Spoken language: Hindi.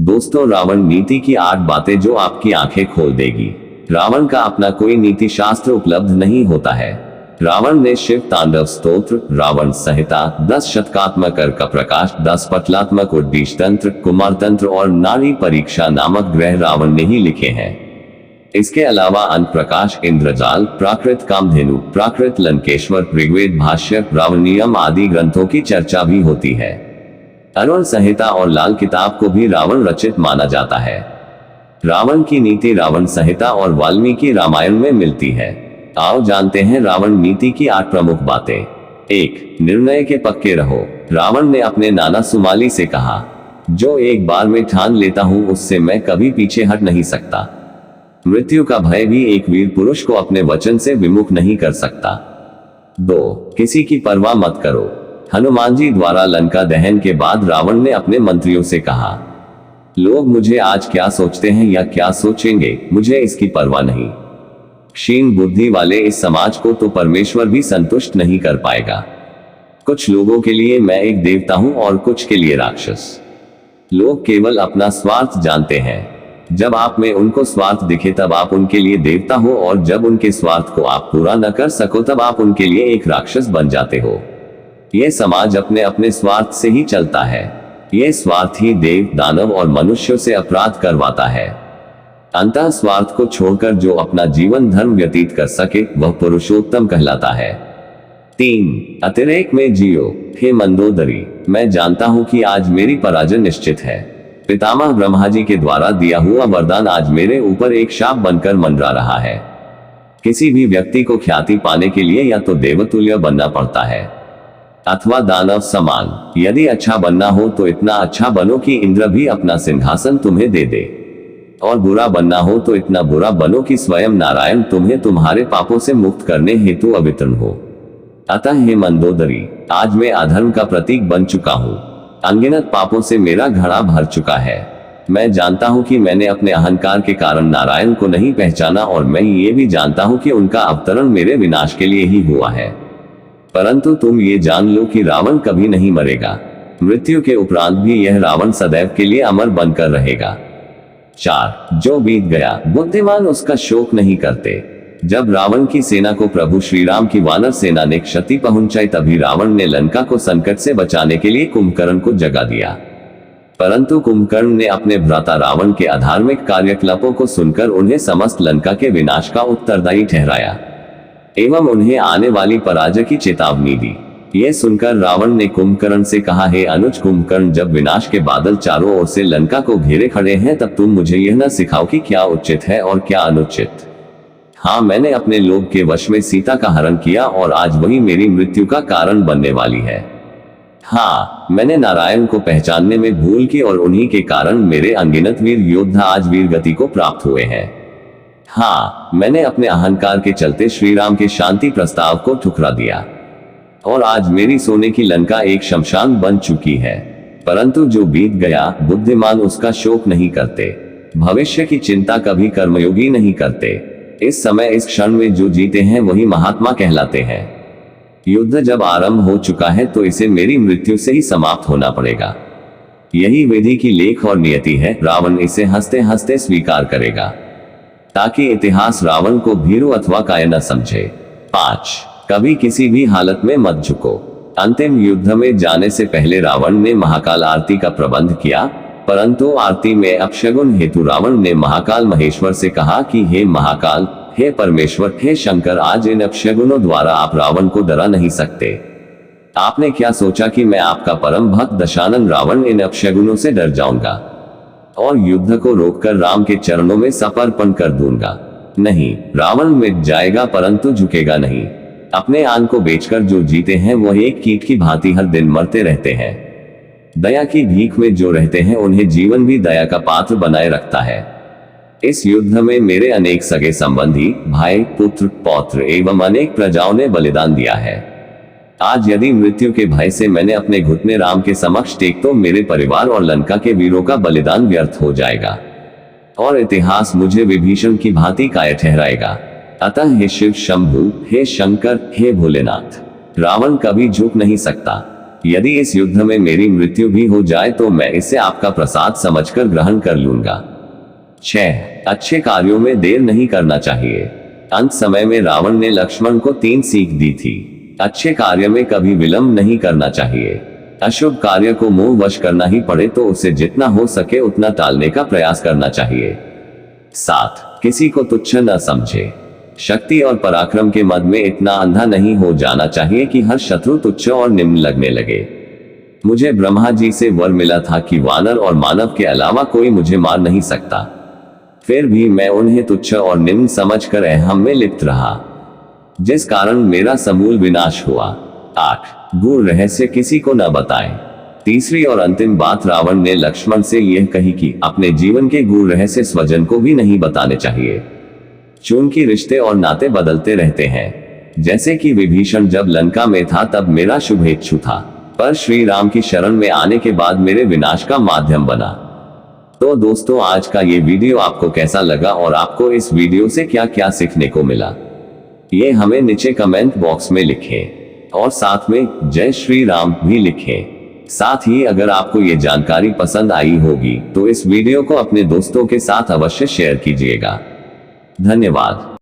दोस्तों, रावण नीति की 8 बातें जो आपकी आंखें खोल देगी। रावण का अपना कोई नीति शास्त्र उपलब्ध नहीं होता है। रावण ने शिव तांडव स्तोत्र, रावण संहिता, 10 शतकात्मक अर्क प्रकाश, 10 पटलात्मक उद्दीश तंत्र, कुमार तंत्र और नारी परीक्षा नामक ग्रह रावण ने ही लिखे हैं। इसके अलावा अंत प्रकाश, इंद्रजाल, प्राकृत कामधेनु, प्राकृत लंकेश्वर, ऋग्वेद भाष्य, रावणियम आदि ग्रंथों की चर्चा भी होती है। अरुण संहिता और लाल किताब को भी रावण रचित माना जाता है। रावण की नीति रावण संहिता और वाल्मीकि रामायण में मिलती है। आओ जानते हैं रावण नीति की 8 प्रमुख बातें। 1. निर्णय के पक्के रहो। रावण ने अपने नाना सुमाली से कहा, जो एक बार में ठान लेता हूं उससे मैं कभी पीछे हट नहीं सकता। मृत्यु का भय भी एक वीर पुरुष को अपने वचन से विमुख नहीं कर सकता। 2. किसी की परवाह मत करो। हनुमान जी द्वारा लंका दहन के बाद रावण ने अपने मंत्रियों से कहा, लोग मुझे आज क्या सोचते हैं या क्या सोचेंगे, मुझे इसकी परवाह नहीं। क्षीण बुद्धि वाले इस समाज को तो परमेश्वर भी संतुष्ट नहीं कर पाएगा। कुछ लोगों के लिए मैं एक देवता हूं और कुछ के लिए राक्षस। लोग केवल अपना स्वार्थ जानते हैं। जब आप में उनको स्वार्थ दिखे तब आप उनके लिए देवता हो, और जब उनके स्वार्थ को आप पूरा न कर सको तब आप उनके लिए एक राक्षस बन जाते हो। यह समाज अपने अपने स्वार्थ से ही चलता है। यह स्वार्थ ही देव, दानव और मनुष्यों से अपराध करवाता है। अंतः स्वार्थ को छोड़कर जो अपना जीवन धर्म व्यतीत कर सके वह पुरुषोत्तम कहलाता है। 3. अतिरेक में जियो। हे मंदोदरी, मैं जानता हूं कि आज मेरी पराजय निश्चित है। पितामह ब्रह्मा जी के द्वारा दिया हुआ वरदान आज मेरे ऊपर एक शाप बनकर मंडरा रहा है। किसी भी व्यक्ति को ख्याति पाने के लिए या तो देवतुल्य बनना पड़ता है अथवा दानव समान। यदि अच्छा बनना हो तो इतना अच्छा बनो कि इंद्र भी अपना सिंहासन तुम्हें दे दे, और बुरा बनना हो तो इतना बुरा बनो कि स्वयं नारायण तुम्हें तुम्हारे पापों से मुक्त करने हेतु अवतीर्ण हो। अतः हे मंदोदरी, आज मैं अधर्म का प्रतीक बन चुका हूँ। अनगिनत पापों से मेरा घड़ा भर चुका है। मैं जानता हूँ कि मैंने अपने अहंकार के कारण नारायण को नहीं पहचाना, और मैं ये भी जानता हूँ कि उनका अवतरण मेरे विनाश के लिए ही हुआ है। परंतु तुम ये जान लो कि रावण कभी नहीं मरेगा। मृत्यु के उपरांत भी यह रावण सदैव के लिए अमर बनकर रहेगा। 4. जो बीत गया, बुद्धिमान उसका शोक नहीं करते। जब रावण की सेना को प्रभु श्री राम की वानर सेना ने क्षति पहुंचाई तभी रावण ने लंका को संकट से बचाने के लिए कुंभकर्ण को जगा दिया। परंतु कुंभकर्ण ने अपने भ्राता रावण के अधार्मिक कार्यकलापों को सुनकर उन्हें समस्त लंका के विनाश का उत्तरदायी ठहराया एवं उन्हें आने वाली पराजय की चेतावनी दी। यह सुनकर रावण ने कुंभकर्ण से कहा, हे अनुज कुंभकर्ण, जब विनाश के बादल चारों ओर से लंका को घेरे खड़े हैं तब तुम मुझे यह न सिखाओ कि क्या उचित है और क्या अनुचित। हाँ, मैंने अपने लोभ के वश में सीता का हरण किया और आज वही मेरी मृत्यु का कारण बनने वाली है। हाँ, मैंने नारायण को पहचानने में भूल की और उन्हीं के कारण मेरे अनगिनत वीर योद्धा आज वीर गति को प्राप्त हुए हैं। हाँ, मैंने अपने अहंकार के चलते श्री राम के शांति प्रस्ताव को ठुकरा दिया और आज मेरी सोने की लंका एक शमशान बन चुकी है। परंतु जो बीत गया, बुद्धिमान उसका शोक नहीं करते। भविष्य की चिंता कभी कर्मयोगी नहीं करते। इस समय इस क्षण में जो जीते हैं वही महात्मा कहलाते हैं। युद्ध जब आरंभ हो चुका है तो इसे मेरी मृत्यु से ही समाप्त होना पड़ेगा। यही विधि की लेख और नियति है। रावण इसे हंसते हंसते स्वीकार करेगा ताकि इतिहास रावण को भीरू अथवा काय न समझे। 5. कभी किसी भी हालत में मत झुको। अंतिम युद्ध में जाने से पहले रावण ने महाकाल आरती का प्रबंध किया, परंतु आरती में अपशगुन हेतु रावण ने महाकाल महेश्वर से कहा कि हे महाकाल, हे परमेश्वर, हे शंकर, आज इन अपशगुनों द्वारा आप रावण को डरा नहीं सकते। आपने क्या सोचा कि मैं आपका परम भक्त दशानन रावण इन अपशगुनों से डर जाऊंगा और युद्ध को रोककर राम के चरणों में समर्पण कर दूंगा? नहीं, रावण मिट जाएगा परंतु झुकेगा नहीं। अपने आन को बेचकर जो जीते हैं वह एक कीट की भांति हर दिन मरते रहते हैं। दया की भीख में जो रहते हैं उन्हें जीवन भी दया का पात्र बनाए रखता है। इस युद्ध में मेरे अनेक सगे संबंधी, भाई, पुत्र, पौत्र एवं अनेक प्रजाओं ने बलिदान दिया है। आज यदि मृत्यु के भय से मैंने अपने घुटने राम के समक्ष टेक तो मेरे परिवार और लंका के वीरों का बलिदान व्यर्थ हो जाएगा और इतिहास मुझे विभीषण की भांति काय ठहराएगा। अतः हे शिव शंभु, हे शंकर, हे भोलेनाथ, रावण कभी झुक नहीं सकता। यदि इस युद्ध में मेरी मृत्यु भी हो जाए तो मैं इसे आपका प्रसाद समझकर ग्रहण कर लूंगा। 6. अच्छे कार्यों में देर नहीं करना चाहिए। अंत समय में रावण ने लक्ष्मण को 3 सीख दी थी। अच्छे कार्य में कभी विलंब नहीं करना चाहिए। अशुभ कार्य को मोहवश करना ही पड़े तो उसे जितना हो सके उतना टालने का प्रयास करना चाहिए। 7. किसी को तुच्छ न समझे। शक्ति और पराक्रम के मद में इतना अंधा नहीं हो जाना चाहिए कि हर शत्रु तुच्छ और निम्न लगने लगे। मुझे ब्रह्मा जी से वर मिला था कि वानर और मानव के अलावा कोई मुझे मार नहीं सकता, फिर भी मैं उन्हें तुच्छ और निम्न समझकर अहम में लिप्त रहा, जिस कारण मेरा समूल विनाश हुआ। 8. गूढ़ रहस्य किसी को न बताएं। तीसरी और अंतिम बात रावण ने लक्ष्मण से यह कही कि अपने जीवन के गूढ़ रहस्य स्वजन को भी नहीं बताने चाहिए, चूंकि रिश्ते और नाते बदलते रहते हैं। जैसे कि विभीषण जब लंका में था तब मेरा शुभेच्छु था, पर श्री राम की शरण में आने के बाद मेरे विनाश का माध्यम बना। तो दोस्तों, आज का ये वीडियो आपको कैसा लगा और आपको इस वीडियो से क्या क्या सीखने को मिला, ये हमें नीचे कमेंट बॉक्स में लिखें और साथ में जय श्री राम भी लिखें। साथ ही अगर आपको ये जानकारी पसंद आई होगी तो इस वीडियो को अपने दोस्तों के साथ अवश्य शेयर कीजिएगा। धन्यवाद।